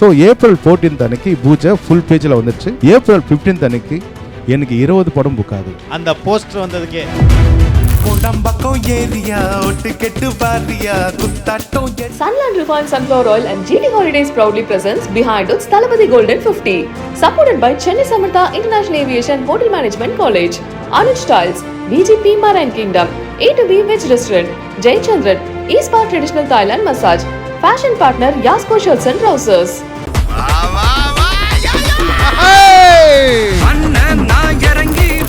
So April 14 அன்னைக்கு பூஜை full பேஜில் வந்துடுச்சு. ஏப்ரல் 15 அன்னைக்கு எனக்கு 20 படம் புக் ஆகுது. அந்த poster வந்ததுக்கே Sunland Refined Sunflower Oil and GT Holidays proudly presents Behind Its Thalapathy Golden 50, supported by Chennai Samartha International Aviation Hotel Management College, Anuj Tiles, VGP Marine Kingdom, A2B Veg Restaurant, Jai Chandran, E-Spa Traditional Thailand Massage, Fashion Partner Yasko Shirts and Trousers.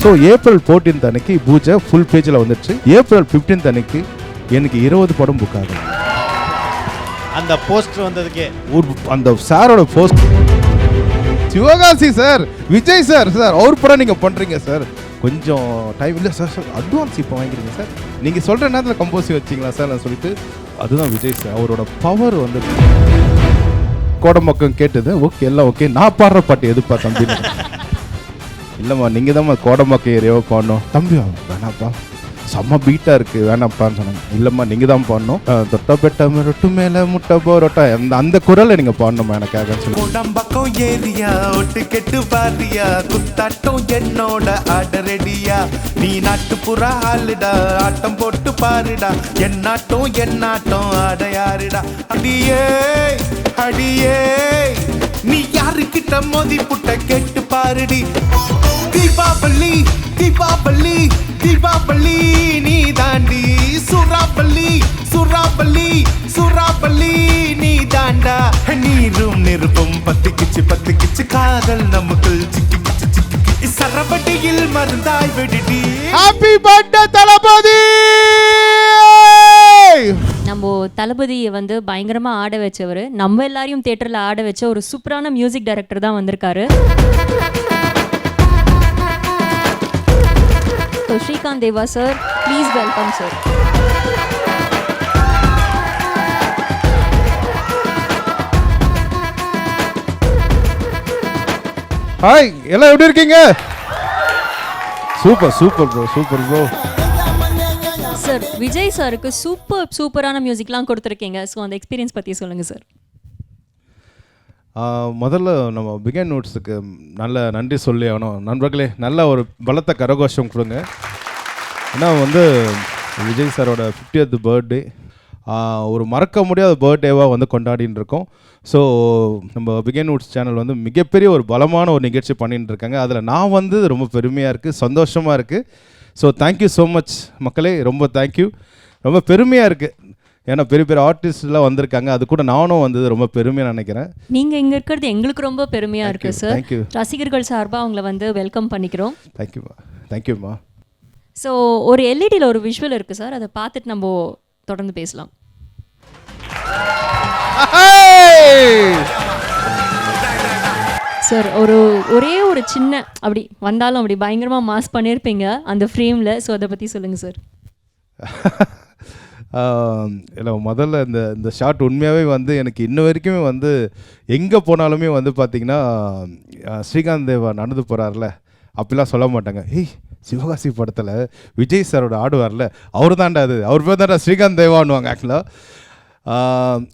So April 14 அன்னைக்கு பூஜை full பேஜில் வந்துடுச்சு. April 15 அன்னைக்கு எனக்கு 20 படம் book ஆகுது. அந்த poster வந்ததுக்கே அந்த சாரோட post Sivakasi sir, Vijay sir, அவர் படம் நீங்கள் பண்ணுறீங்க சார், கொஞ்சம் டைம் இல்லை சார், அட்வான்ஸ் இப்போ வாங்கிக்கிறீங்க சார், நீங்கள் சொல்கிற நேரத்தில் கம்போசி வச்சிங்களா சார் நான் சொல்லிட்டு, அதுதான் விஜய் சார். அவரோட பவர் வந்து கோடம்பக்கம் கேட்டது. ஓகே எல்லாம் ஓகே, நான் பாடுற பாட்டு எதுப்பா தம்பி? இல்லைம்மா நீங்கள் தான் கோடம்பக்கம் ஏரியாவை பாடணும். தம்பி வேணாப்பா, செம்ம பீட்டாக இருக்குது வேணாப்பான்னு சொன்னாங்க. இல்லைம்மா நீங்கள் தான் பாடணும், தொட்ட பெட்ட ரொட்டு மேலே முட்டை போரோட்டா அந்த குரலை நீங்கள் பாடணுமா எனக்காக சொல்லி. கோடம்பக்கம் ஏரியா ஒட்டு கெட்டு பாரியா குத்தாட்டம் என்னோட ஆடரெடியா நீ நாட்டுப்புற ஆளுடா ஆட்டம் போட்டு பாருடா என்னாட்டம் ஆடையாருடா அடியே அடியே நீ யாருக்கிட்ட மோதி புட்ட கேட்டு பாருடி. தீபாவளி தீபாவளி தீபாவளி நீ தாண்டி சுறாபலி சுறாபலி சுறாபலி நீ தாண்டா நீரும் நெருப்பும் பத்திக்கிச்சு காதல் நமக்குள் சிக்கி சரபட்டியில் மருந்தாய் விடுடி. ஹாப்பி பர்த்டே தளபதி. நம்ம தளபதியை வந்து பயங்கரமா ஆட வச்சவர், நம்ம எல்லாரையும் தியேட்டர்ல ஆட வச்ச ஒரு சூப்பரான மியூசிக் டைரக்டர் தான் வந்திருக்காரு. So Srikanth Deva sir, please welcome sir. Hi, எல்லாம் எப்படி இருக்கீங்க? Super super bro, super bro. Sir Vijay சாருக்கு சூப்பரான மியூசிக்லாம் கொடுத்துருக்கீங்க. ஸோ அந்த எக்ஸ்பீரியன்ஸ் பற்றி சொல்லுங்கள் சார். முதல்ல நம்ம பிகன் நோட்ஸுக்கு நல்ல நன்றி சொல்லி ஆகணும். நண்பர்களே, நல்ல ஒரு பலத்த கரகோஷம் கொடுங்க. ஏன்னா வந்து விஜய் சாரோட 50th பர்த்டே ஒரு மறக்க முடியாத பர்த்டேவாக வந்து கொண்டாடின்னு இருக்கோம். ஸோ நம்ம பிகன் நோட்ஸ் சேனல் வந்து மிகப்பெரிய ஒரு பலமான ஒரு நிகழ்ச்சி பண்ணிட்டு இருக்காங்க. அதில் நான் வந்து ரொம்ப பெருமையாக இருக்குது, சந்தோஷமாக இருக்குது. ஸோ தேங்க்யூ ஸோ மச் மக்களே, ரொம்ப தேங்க்யூ. ரொம்ப பெருமையாக இருக்குது, ஏன்னா பெரிய பெரிய ஆர்டிஸ்ட்லாம் வந்திருக்காங்க, அது கூட நானும் வந்தது ரொம்ப பெருமையாக நினைக்கிறேன். நீங்கள் இங்கே இருக்கிறது எங்களுக்கு ரொம்ப பெருமையாக இருக்குது சார். தேங்க்யூ. ரசிகர்கள் சார்பாக அவங்கள வந்து வெல்கம் பண்ணிக்கிறோம். தேங்க்யூம்மா, தேங்க்யூம்மா. ஸோ ஒரு எல்இடியில் ஒரு விஷுவல் இருக்குது சார், அதை பார்த்துட்டு நம்ம தொடர்ந்து பேசலாம். சார் ஒரே ஒரு சின்ன அப்படி வந்தாலும் அப்படி பயங்கரமாக மாஸ் பண்ணியிருப்பீங்க அந்த ஃப்ரேமில். ஸோ அதை பற்றி சொல்லுங்கள் சார். இல்லை, முதல்ல இந்த ஷாட் உண்மையாகவே வந்து எனக்கு இன்ன வரைக்குமே வந்து எங்கே போனாலுமே வந்து பார்த்திங்கன்னா ஸ்ரீகாந்த் தேவா நடந்து போகிறார்ல அப்படிலாம் சொல்ல மாட்டாங்க. ஏய், சிவகாசி படத்தில் விஜய் சாரோட ஆடுவார்ல அவர் தாண்டா, அவர் பேர் தாண்டா ஸ்ரீகாந்த் தேவான்னுவாங்க. ஆக்சுவலாக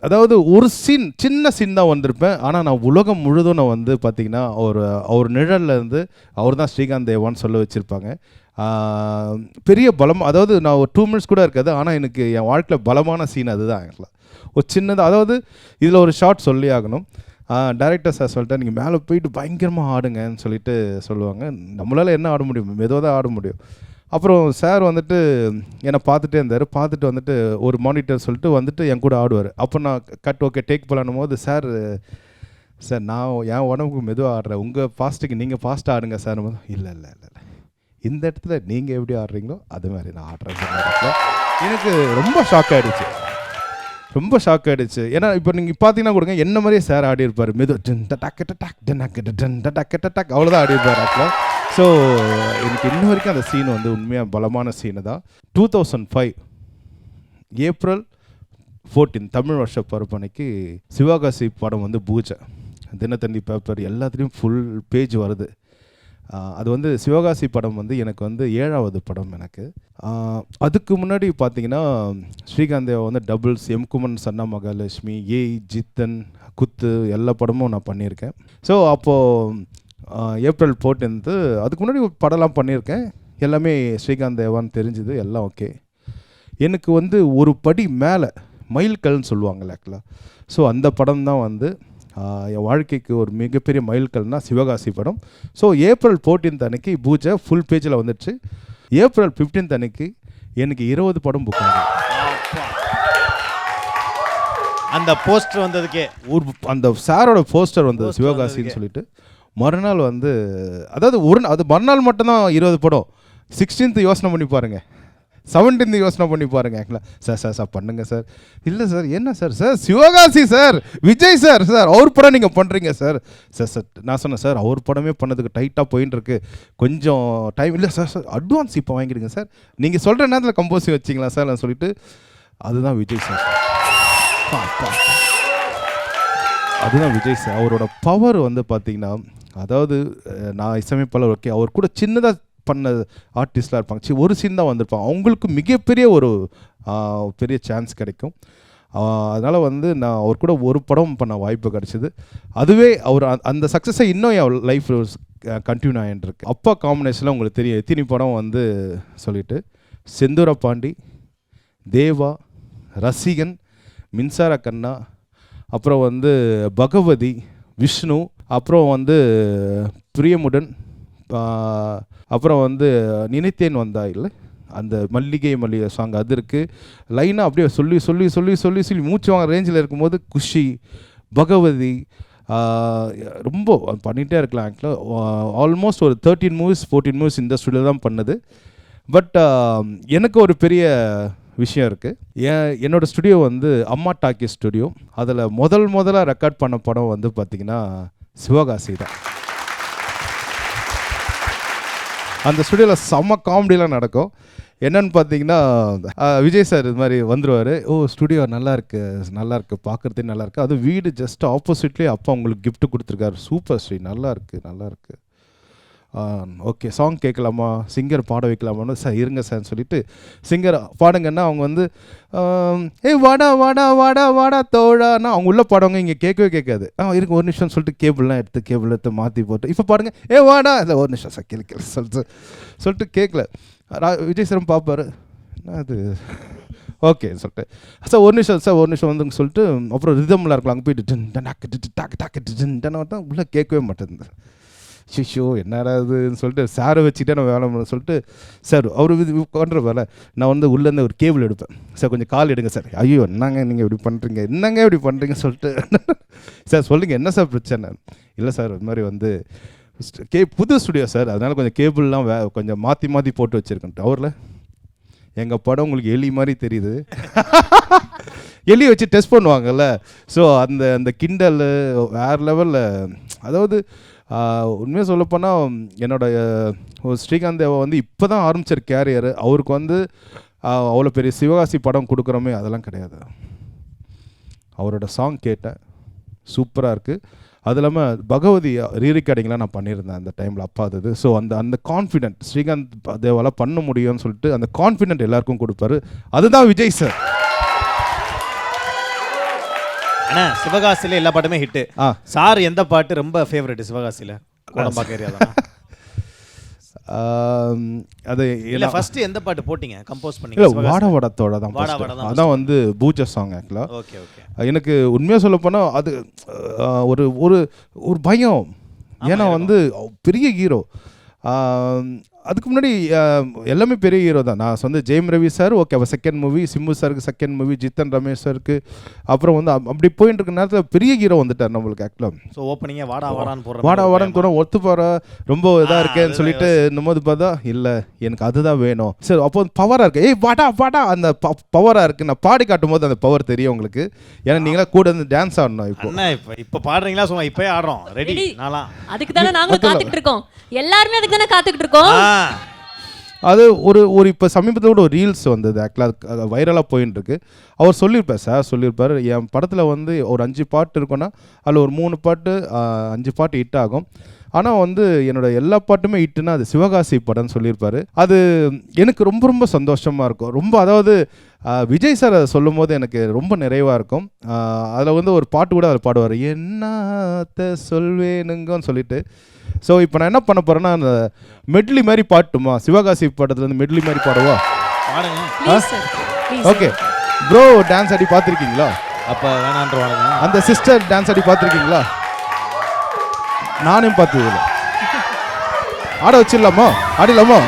அதாவது ஒரு சின்ன சீன் தான் வந்திருப்பேன், ஆனால் நான் உலகம் முழுதும் நான் வந்து பார்த்திங்கன்னா அவர் நிழலில் இருந்து அவர் தான் ஸ்ரீகாந்த் தேவான்னு சொல்ல வச்சுருப்பாங்க. பெரிய பலம், அதாவது நான் ஒரு 2 minutes கூட இருக்காது, ஆனால் எனக்கு என் வாழ்க்கையில் பலமான சீன் அதுதான். ஆக்சுவலாக ஒரு சின்னதாக, அதாவது இதில் ஒரு ஷார்ட் சொல்லி ஆகணும். டைரக்டர் சார் சொல்லிட்டு நீங்கள் மேலே போயிட்டு பயங்கரமாக ஆடுங்கன்னு சொல்லிட்டு சொல்லுவாங்க. நம்மளால் என்ன ஆட முடியும், மெதுவாக தான் ஆட முடியும். அப்புறம் சார் வந்துட்டு என்னை பார்த்துட்டே இருந்தார். பார்த்துட்டு வந்துட்டு ஒரு மானிட்டர் சொல்லிட்டு வந்துட்டு என் கூட ஆடுவார். அப்போ நான் கட் ஓகே டேக் போலான்னும் போது சார் நான் என் உடம்புக்கு மெதுவாக ஆடுறேன், உங்கள் ஃபாஸ்ட்டுக்கு நீங்கள் ஃபாஸ்ட்டாக ஆடுங்க சார். இல்லை இல்லை இல்லை இல்லை, இந்த இடத்துல நீங்கள் எப்படி ஆடுறீங்களோ அது மாதிரி நான் ஆடுறேன். எனக்கு ரொம்ப ஷாக் ஆகிடுச்சு, ரொம்ப ஷாக் ஆகிடுச்சு. ஏன்னா இப்போ நீங்கள் பார்த்தீங்கன்னா கொடுங்க, என்ன மாதிரியே சார் ஆடி இருப்பார், மெது டக் அவ்வளோதான் ஆடி இருப்பார் ஆக்சுவலாக. ஸோ எனக்கு இன்ன வரைக்கும் அந்த சீன் வந்து உண்மையாக பலமான சீனு தான். 2005 ஏப்ரல் 14 தமிழ் வருஷ பருப்பனைக்கு சிவகாசி படம் வந்து பூஜை, தினத்தந்தி பேப்பர் எல்லாத்துலேயும் ஃபுல் பேஜ் வருது. அது வந்து சிவகாசி படம் வந்து எனக்கு வந்து 7வது படம் எனக்கு. அதுக்கு முன்னாடி பார்த்தீங்கன்னா ஸ்ரீகாந்த் தேவா வந்து டபுள்ஸ், எம்குமன், சன்னா மகாலட்சுமி, ஜித்தன், குத்து எல்லா படமும் நான் பண்ணியிருக்கேன். ஸோ அப்போது ஏப்ரல் 14 அதுக்கு முன்னாடி படம்லாம் பண்ணியிருக்கேன். எல்லாமே ஸ்ரீகாந்த் தேவான்னு தெரிஞ்சுது, எல்லாம் ஓகே. எனக்கு வந்து ஒரு படி மேலே மைல்கல்னு சொல்லுவாங்கள்ல ஆக்சுவலாக. ஸோ அந்த படம் தான் வந்து என் வாழ்க்கைக்கு ஒரு மிகப்பெரிய மைல்கல்னால் சிவகாசி படம். ஸோ ஏப்ரல் 14 அன்னைக்கு பூஜை ஃபுல் பேஜில் வந்துடுச்சு. ஏப்ரல் 15 அன்னைக்கு எனக்கு 20 படம் புக் ஆகும். அந்த போஸ்டர் வந்ததுக்கே அந்த சாரோட போஸ்டர் வந்தது சிவகாசின்னு சொல்லிட்டு. மறுநாள் வந்து அதாவது அது மறுநாள் மட்டும்தான் 20 படம். 16th யோசனை பண்ணி பாருங்கள், 17th யோசனை பண்ணி பாருங்கள். ஆக்சுவலாக சார் பண்ணுங்க சார். இல்லை சார் என்ன sir Sivakasi sir, Vijay sir அவர் படம் நீங்கள் பண்ணுறீங்க சார். நான் சொன்னேன் சார் அவர் படமே பண்ணதுக்கு டைட்டாக போயின்னு இருக்கு, கொஞ்சம் டைம் இல்லை சார் அட்வான்ஸ் இப்போ வாங்கிடுங்க சார், நீங்கள் சொல்கிற நேரத்தில் கம்போஸ் வச்சிங்களா சார் நான் சொல்லிட்டு. அதுதான் விஜய் சார், அதுதான் விஜய் சார். அவரோட பவர் வந்து பார்த்தீங்கன்னா, அதாவது நான் இசையமைப்பாளர் ஓகே, அவர் கூட சின்னதாக பண்ண ஆர்டிஸ்ட்லாம் இருப்பாங்க, ஒரு சீன் தான் வந்திருப்பாங்க, அவங்களுக்கு மிகப்பெரிய ஒரு பெரிய சான்ஸ் கிடைக்கும். அதனால் வந்து நான் அவர் கூட ஒரு படம் பண்ண வாய்ப்பு கிடச்சிது. அதுவே அவர் அந்த சக்ஸஸை இன்னும் என் லைஃப் கண்டினியூ ஆகிட்டுருக்கு. அப்பா காம்பினேஷனில் உங்களுக்கு தெரியும் எத்தனை படம் வந்து சொல்லிட்டு, செந்தூர பாண்டி, தேவா, ரசிகன், மின்சார கண்ணா, அப்புறம் வந்து பகவதி, விஷ்ணு, அப்புறம் வந்து பிரியமுடன், அப்புறம் வந்து நினைத்தேன் வந்தா இல்லை அந்த மல்லிகை சாங் அது இருக்குது. லைனாக அப்படியே சொல்லி சொல்லி சொல்லி சொல்லி சொல்லி மூச்சு வாங்க ரேஞ்சில் இருக்கும்போது குஷி, பகவதி, ரொம்ப பண்ணிகிட்டே இருக்கலாம். ஆக்சுவலாக ஆல்மோஸ்ட் ஒரு 13 மூவிஸ் 14 மூவிஸ் இந்த ஸ்டுடியோவில் தான் பண்ணது. பட் எனக்கு ஒரு பெரிய விஷயம் இருக்குது. என்னோடய ஸ்டுடியோ வந்து அம்மா டாக்கி ஸ்டுடியோ. அதில் முதலாக ரெக்கார்ட் பண்ண படம் வந்து பார்த்திங்கன்னா சிவகாசி தான். அந்த ஸ்டுடியோவில் செம்ம காமெடிலாம் நடக்கும். என்னென்னு பார்த்தீங்கன்னா விஜய் சார் இது மாதிரி வந்துடுவார், ஸ்டுடியோ நல்லாயிருக்கு பார்க்குறதே நல்லாயிருக்கு, அது வீடு ஜஸ்ட் ஆப்போசிட்லேயே அப்பா உங்களுக்கு கிஃப்ட் கொடுத்துருக்காரு, சூப்பர் ஸ்ரீ நல்லாயிருக்கு ஓகே சாங் கேட்கலாமா, சிங்கர் பாட வைக்கலாமான்னு சார் இருங்க சார்ன்னு சொல்லிட்டு சிங்கர் பாடுங்கன்னா அவங்க வந்து வாடா வாடா வாடா வாடா தோழான்னா அவங்க உள்ளே பாடுவாங்க, இங்கே கேட்கவே கேட்காது. இருங்க ஒரு நிமிஷம் சொல்லிட்டு கேபிள்லாம் எடுத்து மாற்றி போட்டு இப்போ பாடுங்க வாடா இல்லை ஒரு நிமிஷம் சார் கேள்வி சொல்லிட்டு கேட்கல. விஜய் சாரும் பார்ப்பார், அது ஓகே சொல்லிட்டு சார் ஒரு நிமிஷம் வந்துங்க சொல்லிட்டு அப்புறம் ரிதம்லாம் இருக்கலாம், அங்கே போயிட்டு டாக்கு உள்ளே கேட்கவே மாட்டேங்குது. ஷிஷோ என்னடாதுன்னு சொல்லிட்டு சாரை வச்சுக்கிட்டே நான் வேலை பண்ண சொல்லிட்டு சார் அவர் இது பண்ணுற வேலை நான் வந்து உள்ளேருந்து ஒரு கேபிள் எடுப்பேன், சார் கொஞ்சம் கால் எடுங்க சார். ஐயோ என்னங்க நீங்கள் இப்படி பண்ணுறீங்க சொல்லிட்டு சார் சொல்லுங்கள் என்ன சார் பிரச்சனை. இல்லை சார் இது மாதிரி வந்து புது ஸ்டுடியோ சார், அதனால் கொஞ்சம் கேபிள்லாம் கொஞ்சம் மாற்றி போட்டு வச்சுருக்கேன். அவரில் எங்கள் படம் உங்களுக்கு எலி மாதிரி தெரியுது, எலியை வச்சு டெஸ்ட் பண்ணுவாங்கல்ல. ஸோ அந்த கிண்டல் வேறு லெவலில். அதாவது உண்மையாக சொல்லப்போனால் என்னோடய ஸ்ரீகாந்த் தேவா வந்து இப்போ தான் ஆரம்பித்தார் கேரியர். அவருக்கு வந்து அவ்வளோ பெரிய சிவகாசி படம் கொடுக்குறோமே அதெல்லாம் கிடையாது. அவரோட சாங் கேட்டேன், சூப்பராக இருக்குது. அது இல்லாமல் பகவதி ரீரெக்கார்டிங்லாம் நான் பண்ணியிருந்தேன் அந்த டைமில் அப்பா அது. ஸோ அந்த கான்ஃபிடென்ட் ஸ்ரீகாந்த் தேவாலாம் பண்ண முடியும்னு சொல்லிட்டு அந்த கான்ஃபிடென்ட் எல்லாருக்கும் கொடுப்பாரு. அதுதான் விஜய் சார். அண்ணா சிவகாசியில் எல்லா பாட்டுமே ஹிட்டு. சார் எந்த பாட்டு ரொம்ப ஃபேவரட் சிவகாசியில்? கோடம்பாக்கம் ஏரியா தான். அது இல்லை ஃபர்ஸ்ட் எந்த பாட்டு போட்டீங்க கம்போஸ் பண்ணீங்க? வாடா வாடத்தோட தான், அதான் வந்து பூஜை சாங். ஆக்சுவலாக ஓகே ஓகே எனக்கு உண்மையாக சொல்ல போனால் அது ஒரு ஒரு பயம், ஏன்னா வந்து பெரிய ஹீரோ. அதுக்கு முன்னாடி எல்லாமே பெரிய ஹீரோ தான். நான் வந்து ஜெயம் ரவி சார் ஓகே, அவர் செகண்ட் மூவி, சிம்பு சாருக்கு செகண்ட் மூவி, ஜித்தன் ரமேஷ் சாருக்கு, அப்புறம் வந்து அப்படி போயிட்டு இருக்க நேரத்தில் பெரிய ஹீரோ வந்துட்டார் நம்மளுக்கு. ஆக்சுவலாக ஸோ ஓப்பனிங்கே வாடான்னு தோற ஒத்து போகிற ரொம்ப இதாக இருக்கேன்னு சொல்லிட்டு நம்மது பார்த்தா இல்லை எனக்கு அதுதான் வேணும். சரி அப்போ பவராக இருக்கு, வாடா அந்த பவராக இருக்குது. நான் பாடி காட்டும் போது அந்த பவர் தெரியும் உங்களுக்கு, ஏன்னா நீங்களா கூட வந்து டான்ஸ் ஆடணும். இப்போ பாடுறீங்களா? சும்மா இப்போயே ஆடுறோம், ரெடி நாலாம். அதுக்கு தானே நாங்களும் காத்துக்கிட்டு இருக்கோம், எல்லாருமே அதுக்கு தானே காத்துக்கிட்டு இருக்கோம். அது ஒரு இப்போ சமீபத்தில் கூட ஒரு ரீல்ஸ் வந்தது, ஆக்சுவலாக வைரலாக போயின்னு இருக்கு. அவர் சொல்லியிருப்பார் என் படத்தில் வந்து ஒரு 5 பாட்டு இருக்குன்னா அதில் ஒரு 3 பாட்டு 5 பாட்டு ஹிட் ஆகும். ஆனால் வந்து என்னோட எல்லா பாட்டுமே ஹிட்டுன்னா அது சிவகாசி படம்னு சொல்லியிருப்பாரு. அது எனக்கு ரொம்ப ரொம்ப சந்தோஷமாக இருக்கும். ரொம்ப அதாவது விஜய் சார் அதை சொல்லும் போது எனக்கு ரொம்ப நிறைவாக இருக்கும். அதில் வந்து ஒரு பாட்டு கூட அதில் பாடுவார், என்னத்த சொல்வேனுங்கன்னு சொல்லிட்டு. ஸோ இப்போ நான் என்ன பண்ண போகிறேன்னா அந்த மெட்லி மாதிரி பாட்டுமா, சிவகாசி படத்துலேருந்து மெட்லி மாதிரி பாடவா? ஓகே ப்ரோ, டான்ஸ் ஆடி பார்த்துருக்கீங்களா? அப்போ வேணான்றவானுங்க. அந்த சிஸ்டர் டான்ஸ் ஆடி பார்த்துருக்கீங்களா? நானும் பார்த்தது இல்லை. ஆட வச்சிடலாமா? ஆடிடலாமா?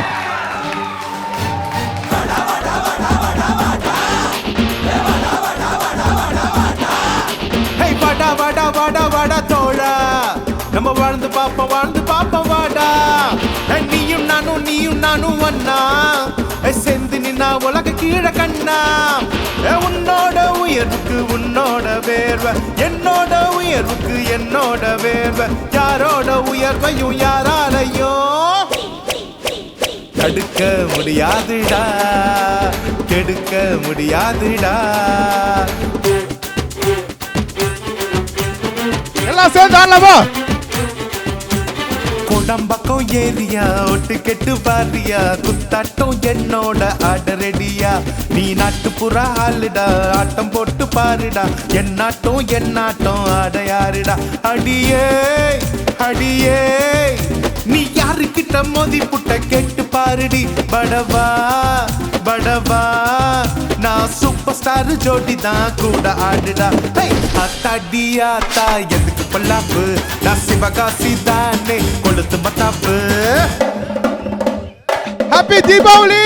வாடா வாடா வாடா வாடா தோழா, நம்ம வாழ்ந்து பாப்ப வாடா. நீயும் நானும் ஒன்னா செந்து நின்னா உலக கீழே கண்ணா. உன்னோட உயர்வுக்கு உன்னோட வேர்வை, என்னோட உயர்வுக்கு என்னோட வேர்வை. யாரோட உயர்வையும் யாராலையும் தடுக்க முடியாதுடா, கெடுக்க முடியாதுடா. எல்லாம் சேர்ந்து ஆடலாமா? கோடம்பக்கம் ஏரியா ஒட்டு கெட்டு பாரியா, குத்தாட்டம் என்னோட ஆட ரெடியா. நீ நாட்டுப்புற ஆளுடா, ஆட்டம் போட்டு பாருடா. என்னாட்டம் ஆட யாருடா. அடியே அடியே நீ யாருக்கிட்ட மோதி புட்ட கேட்டு பாருடி. படவா படவா நான் சூப்பர் ஸ்டார் ஜோடி தான் கூட ஆடுடா. அத்தாடியாத்தா எதுக்கு பல்லாப்பு, நான் சிவகாசி தானே கொளுத்து மத்தாப்பு. ஹாப்பி தீபாவளி!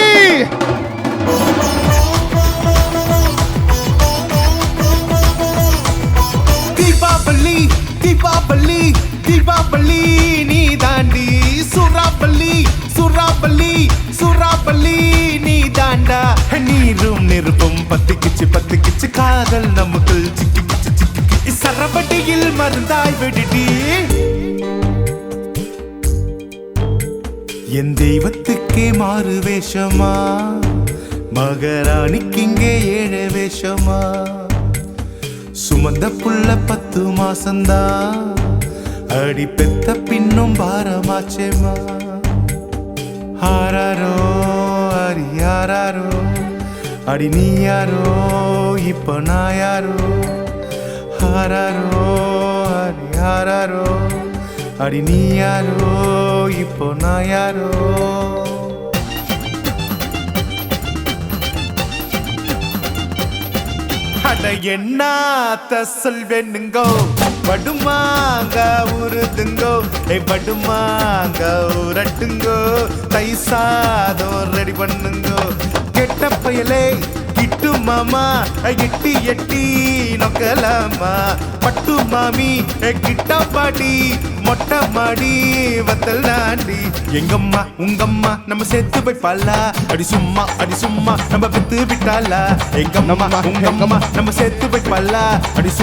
தீபாவளி தீபாவளி தீபாவளி நீ தாண்டி. சுறாவளி சுறாவளி சுறாவளி நீ தாண்டா. நீரும் நெருப்பும் பத்திக்கிச்சு காதல் நமக்குள் சிக்கிக்கிச்சு சரபடியில் மருந்தாய் விடுடி. என் தெய்வத்துக்கே மாறு வேஷமா, மகாராணிக்கு இங்கே 7 வேஷமா. சுமந்த புள்ள 10 மாசந்தா, அடி பெத்த பின்னும் பாரமாச்சேமா. ஆராரோ அடி யாராரோ, அடி நீ யாரோ இப்ப நான் யாரோ. ஆராரோ அடி யாராரோ, அடி நீ யாரோ இப்போ நான் யாரோ. அட என்னாத்த சொல்வேனுங்கோ, படுமாங்க உருதுங்கோ. படுமாங்க உரட்டுங்கோ, தை சாதம் ரெடி பண்ணுங்கோ. கெட்ட பயலே கிட்டு மாமா, எட்டி நொக்கலாமா. பட்டு மாமி கிட்ட பாடி, மொட்டை மாடி வத்தல் நாண்டி. எங்கம்மா உங்கம்மா நம்ம சேர்த்து வைப்பாளா, அடி சும்மா நம்ம வித்து விட்டாளா. எங்கம்மா உங்கம்மா நம்ம சேர்த்து வைப்பாளா, அடி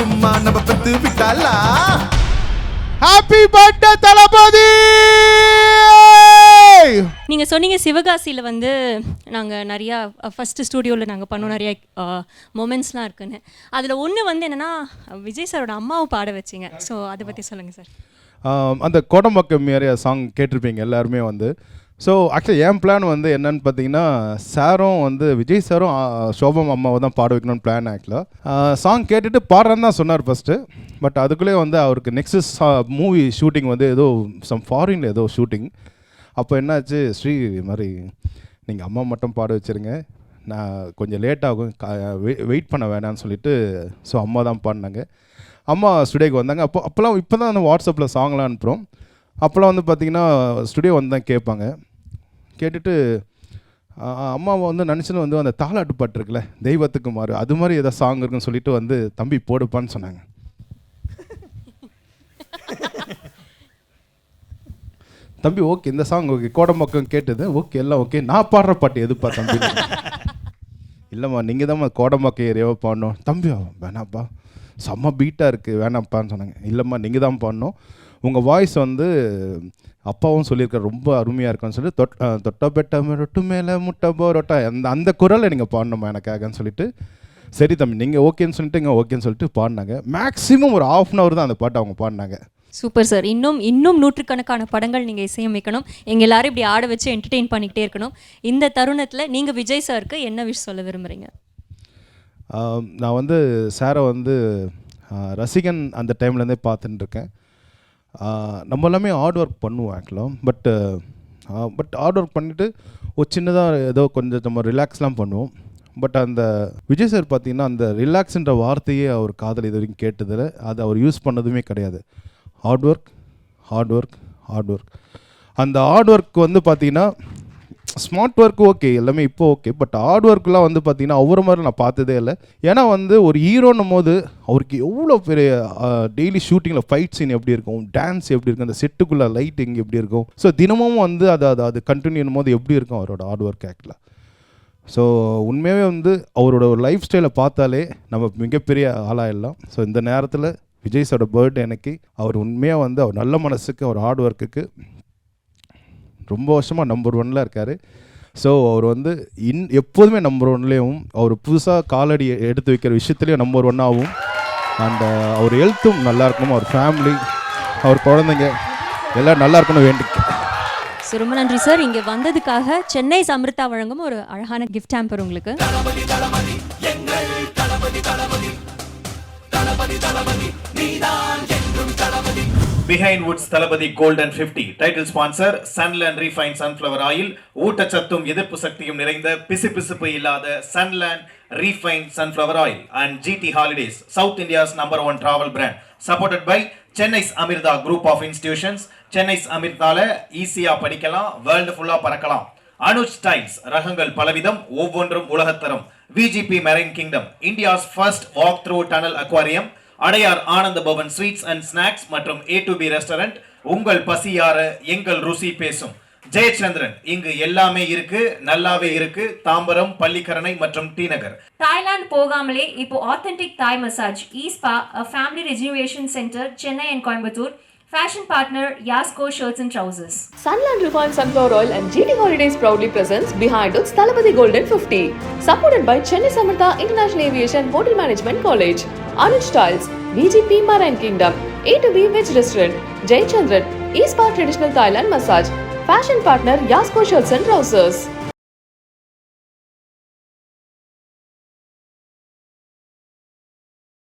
சும்மா நம்ம வித்து விட்டாளா. ஹாப்பி பர்த்டே தளபதி! நீங்கள் சொன்னீங்க சிவகாசியில் வந்து நாங்கள் நிறையா ஃபஸ்ட்டு ஸ்டூடியோவில் நாங்கள் பண்ணோம், நிறையா மொமெண்ட்ஸ்லாம் இருக்குன்னு. அதில் ஒன்று வந்து என்னென்னா விஜய் சாரோட அம்மாவை பாட வச்சிங்க. ஸோ அதை பற்றி சொல்லுங்கள் சார். அந்த கோடம்பக்கம் ஏரியா சாங் கேட்டிருப்பீங்க எல்லாருமே வந்து. ஸோ ஆக்சுவலி என் பிளான் வந்து என்னன்னு பார்த்தீங்கன்னா, சாரும் வந்து விஜய் சாரும் சோபம் அம்மாவை தான் பாட வைக்கணும்னு பிளான். ஆக்சுவலாக சாங் கேட்டுட்டு பாடுறேன்னு தான் சொன்னார் ஃபஸ்ட்டு. பட் அதுக்குள்ளே வந்து அவருக்கு நெக்ஸ்ட் மூவி ஷூட்டிங் வந்து ஏதோ ஃபாரினில் ஏதோ ஷூட்டிங். அப்போ என்னாச்சு, ஸ்ரீ மாதிரி நீங்கள் அம்மா மட்டும் பாட வச்சுருங்க, நான் கொஞ்சம் லேட் ஆகும், வெயிட் பண்ண வேணான்னு சொல்லிட்டு ஸோ அம்மா தான் பாடினாங்க. அம்மா ஸ்டுடியோக்கு வந்தாங்க. அப்போல்லாம் இப்போ தான் அந்த வாட்ஸ்அப்பில் சாங்லாம் அனுப்புகிறோம். அப்போல்லாம் வந்து பார்த்திங்கன்னா ஸ்டுடியோ வந்து தான் கேட்பாங்க. கேட்டுட்டு அம்மாவை வந்து நினச்சின்னு வந்து அந்த தாலாட்டு பாட்டு இருக்குல்ல, தெய்வத்துக்கு மாறு, அது மாதிரி ஏதோ சாங் இருக்குன்னு சொல்லிட்டு வந்து தம்பி போடுப்பான்னு சொன்னாங்க. தம்பி ஓகே இந்த சாங் ஓகே, கோடம்பக்கம் கேட்டது ஓகே, எல்லாம் ஓகே, நான் பாடுற பாட்டு எதுப்பா தம்பி? இல்லைம்மா நீங்கள் தான் கோடம்பக்கம் ஏரியாவை பாடணும். தம்பி வேணாப்பா செம்ம பீட்டாக இருக்குது வேணாப்பான்னு சொன்னாங்க. இல்லைம்மா நீங்கள் தான் பாடணும், உங்கள் வாய்ஸ் வந்து அப்பாவும் சொல்லியிருக்காரு ரொம்ப அருமையாக இருக்குன்னு சொல்லி தொட்ட பெட்ட ரொட்டு மேலே முட்டை போரோட்டா அந்த குரலை நீங்கள் பாடணுமா எனக்காகன்னு சொல்லிட்டு, சரி தம்பி நீங்கள் ஓகேன்னு சொல்லிட்டு இங்கே ஓகேன்னு சொல்லிட்டு பாடினாங்க. மேக்ஸிமம் ஒரு ½ hour தான் அந்த பாட்டு அவங்க பாடினாங்க. Super sir. இன்னும் நூற்றுக்கணக்கான படங்கள் நீங்கள் இசையமைக்கணும், எங்கள் எல்லாரும் இப்படி ஆட வச்சு என்டர்டெயின் பண்ணிக்கிட்டே இருக்கணும். இந்த தருணத்தில் நீங்கள் விஜய் சாருக்கு என்ன விஷயம் சொல்ல விரும்புகிறீங்க? நான் வந்து சாரை வந்து ரசிகன் அந்த டைம்லேருந்தே பார்த்துட்டு இருக்கேன். நம்ம எல்லாமே ஹார்ட் ஒர்க் பண்ணுவோம் ஆக்சுவலாக. பட் ஹார்ட் ஒர்க் பண்ணிவிட்டு ஒரு சின்னதாக ஏதோ கொஞ்சம் நம்ம ரிலாக்ஸ்லாம் பண்ணுவோம். பட் அந்த விஜய் சார் பார்த்தீங்கன்னா அந்த ரிலாக்ஸுன்ற வார்த்தையே அவர் காதல் இது வரைக்கும் கேட்டதில் அது அவர் யூஸ் பண்ணதுமே கிடையாது. Hard work, hard work, hard work. அந்த ஹார்ட் ஒர்க் வந்து பார்த்தீங்கன்னா ஸ்மார்ட் ஒர்க் ஓகே எல்லாமே இப்போ ஓகே, பட் ஹார்ட் ஒர்க்லாம் வந்து பார்த்தீங்கன்னா ஒவ்வொரு மாதிரி நான் பார்த்ததே இல்லை. ஏன்னா வந்து ஒரு ஹீரோன்னும் போது அவருக்கு எவ்வளோ பெரிய டெய்லி ஷூட்டிங்கில் ஃபைட் சீன் எப்படி இருக்கும், டான்ஸ் எப்படி இருக்கும், அந்த செட்டுக்குள்ளே லைட்டிங் எப்படி இருக்கும், ஸோ தினமும் வந்து அது கண்டினியூ போது எப்படி இருக்கும் அவரோட ஹார்ட் ஒர்க் ஆக்டில். ஸோ உண்மையாகவே வந்து அவரோட ஒரு லைஃப் ஸ்டைலை பார்த்தாலே நம்ம மிகப்பெரிய ஆளாயிடலாம். ஸோ இந்த நேரத்தில் விஜய் சாரோட பர்த்டே அன்னைக்கு அவர் உண்மையாக வந்து அவர் நல்ல மனசுக்கு அவர் ஹார்ட் ஒர்க்குக்கு ரொம்ப வருஷமாக நம்பர் 1ல் இருக்கார். ஸோ அவர் வந்து எப்போதுமே நம்பர் 1லேயும் அவர் புதுசாக காலடி எடுத்து வைக்கிற விஷயத்துலேயும் நம்பர் 1ஆகவும் அண்ட் அவர் ஹெல்த்தும் நல்லா இருக்கணும், அவர் ஃபேமிலி அவர் குழந்தைங்க எல்லாம் நல்லா இருக்கணும் வேண்டிக்க. ஸோ ரொம்ப நன்றி சார். இங்கே வந்ததுக்காக சென்னை சம்ருதா வழங்கும் ஒரு அழகான கிஃப்ட் ஹேம்பர் உங்களுக்கு. Behind Woods Thalapathy Gold and 50 title sponsor Sunland Refined Sunflower Oil. ஊட்டச்சத்தும் எதிர்ப்பு சக்தியும் நிறைந்த பிசுபிசுப்பு இல்லாத Sunland Refined Sunflower Oil and GT Holidays, South India's #1 travel brand, supported by Chennai's Amirtha Group of Institutions. Chennai's Amirthaல ஈஸியா படிக்கலாம், world ஃபுல்லா பறக்கலாம். Anuj styles, ரகங்கள் பலவிதம், ஒவ்வொன்றும் உலகத்தரம். VGP Marine Kingdom, India's first walk through tunnel aquarium. Adyar Ananda Pawan sweets and snacks மற்றும் A2B restaurant. உங்கள் பசியார எங்கள் ருசி பேசும். ஜெயச்சந்திரன், இங்கு எல்லாமே இருக்கு, நல்லாவே இருக்கு. தாம்பரம், பள்ளிக்கரணை மற்றும் டி நகர். தாய்லாந்து போகாமலே இப்போ ஆத்தென்டிக் தாய் மசாஜ் ஈஸ்பா, a family rejuvenation center, Chennai and Coimbatore. Fashion partner Yasko Shirts and Trousers. Sunland Refined Sunflower Oil and GT Holidays proudly presents Behind Woods Thalapathy Golden 50. Supported by Chennai Samartha International Aviation Hotel Management College, Anuj Styles, VGP Marine Kingdom, A2B Veg Restaurant, Jay Chandran, East Traditional Thailand Massage. Fashion partner Yasko Shirts and Trousers.